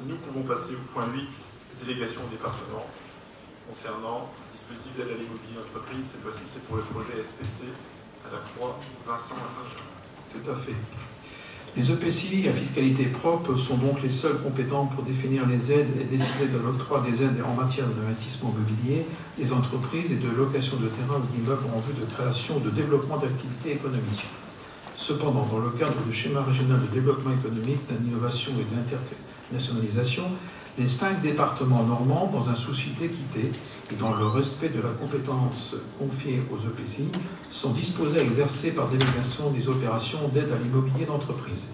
Nous pouvons passer au point 8, délégation au département, concernant le dispositif d'aide à l'immobilier entreprise. Cette fois-ci, c'est pour le projet SPC à la Croix, Vincent à Saint-Jean. Tout à fait. Les EPCI à fiscalité propre sont donc les seuls compétents pour définir les aides et décider de l'octroi des aides en matière d'investissement immobilier, des entreprises et de location de terrains ou d'immeubles en vue de création ou de développement d'activités économiques. Cependant, dans le cadre du schéma régional de développement économique, d'innovation et d'internationalisation, les 5 départements normands, dans un souci d'équité et dans le respect de la compétence confiée aux EPCI, sont disposés à exercer par délégation des opérations d'aide à l'immobilier d'entreprise.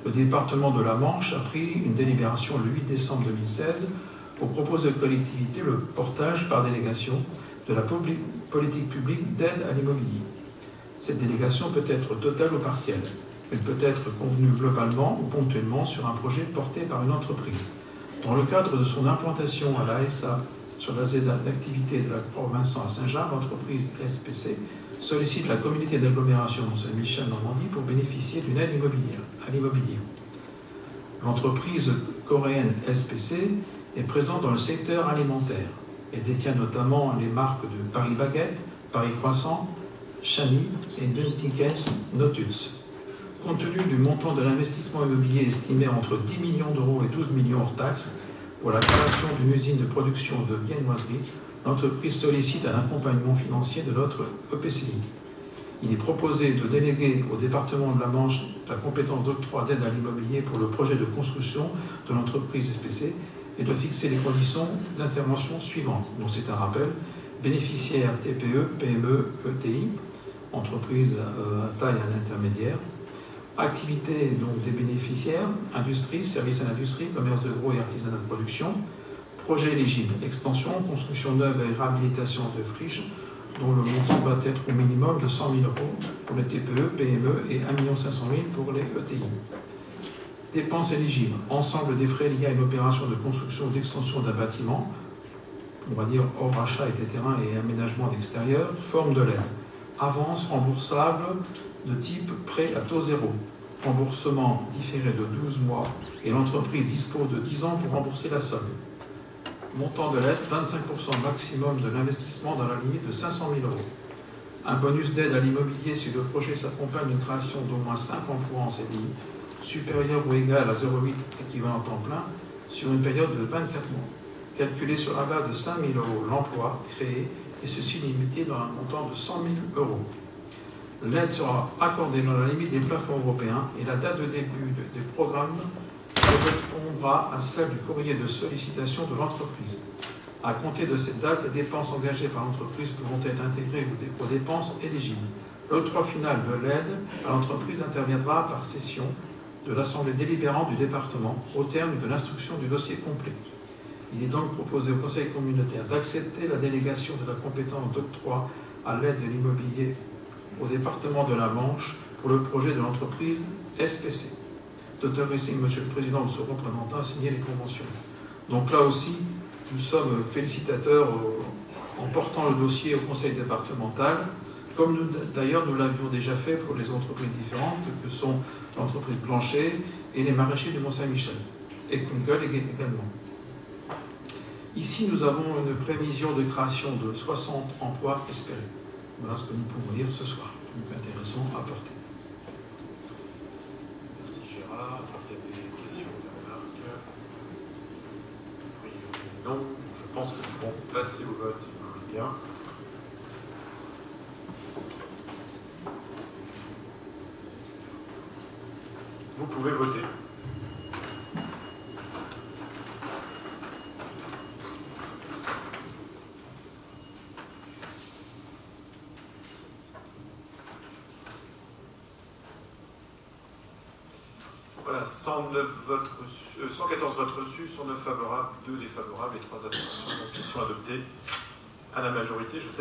Le département de la Manche a pris une délibération le 8 décembre 2016 pour proposer aux collectivités le portage par délégation de la politique publique d'aide à l'immobilier. Cette délégation peut être totale ou partielle. Elle peut être convenue globalement ou ponctuellement sur un projet porté par une entreprise. Dans le cadre de son implantation à la SA sur la ZAD d'activité de la Croix-Vincent à Saint-Jean, l'entreprise SPC sollicite la communauté d'agglomération Mont-Saint-Michel-Normandie pour bénéficier d'une aide à l'immobilier. L'entreprise coréenne SPC est présente dans le secteur alimentaire et détient notamment les marques de Paris Baguette, Paris Croissant, Chani et Duntikens Notuts. Compte tenu du montant de l'investissement immobilier estimé entre 10 millions d'euros et 12 millions hors taxes pour la création d'une usine de production de viennoiserie, l'entreprise sollicite un accompagnement financier de notre EPCI. Il est proposé de déléguer au département de la Manche la compétence d'octroi d'aide à l'immobilier pour le projet de construction de l'entreprise SPC et de fixer les conditions d'intervention suivantes. Donc c'est un rappel: bénéficiaires TPE, PME, ETI, entreprise à taille intermédiaire. Activité donc des bénéficiaires, industrie, services à l'industrie, commerce de gros et artisanat de production, projet éligible, extension, construction neuve et réhabilitation de friches, dont le montant doit être au minimum de 100 000 euros pour les TPE, PME et 1 500 000 pour les ETI. Dépenses éligibles, ensemble des frais liés à une opération de construction ou d'extension d'un bâtiment, on va dire hors achat et terrains et aménagement d'extérieur, forme de l'aide. Avance remboursable de type prêt à taux zéro, remboursement différé de 12 mois et l'entreprise dispose de 10 ans pour rembourser la somme. Montant de l'aide, 25% maximum de l'investissement dans la limite de 500 000 euros. Un bonus d'aide à l'immobilier si le projet s'accompagne d'une création d'au moins 5 emplois en CDI, supérieur ou égal à 0,8 équivalent temps plein, sur une période de 24 mois, calculé sur la base de 5 000 euros l'emploi créé, et ceci limité dans un montant de 100 000 euros. L'aide sera accordée dans la limite des plafonds européens et la date de début des programmes correspondra à celle du courrier de sollicitation de l'entreprise. À compter de cette date, les dépenses engagées par l'entreprise pourront être intégrées aux dépenses éligibles. L'octroi final de l'aide à l'entreprise interviendra par session de l'Assemblée délibérante du département au terme de l'instruction du dossier complet. Il est donc proposé au Conseil communautaire d'accepter la délégation de la compétence d'octroi à l'aide de l'immobilier au département de la Manche pour le projet de l'entreprise SPC. D'autoriser M. le Président ou son représentant à signer les conventions. Donc là aussi, nous sommes félicitateurs en portant le dossier au Conseil départemental, comme d'ailleurs nous l'avions déjà fait pour les entreprises différentes que sont l'entreprise Blanchet et les maraîchers du Mont-Saint-Michel, et Kunkel également. Ici, nous avons une prévision de création de 60 emplois espérés. Voilà ce que nous pouvons lire ce soir. Donc intéressant à porter. Merci Gérard. Est-ce qu'il y a des questions, des remarques? Oui, non. Je pense que nous pouvons passer au vote si vous le voulez bien. Vous pouvez voter. Voilà, 114 votes reçus, 109 favorables, 2 défavorables et 3 abstentions. Donc ils sont adoptés à la majorité. Je cède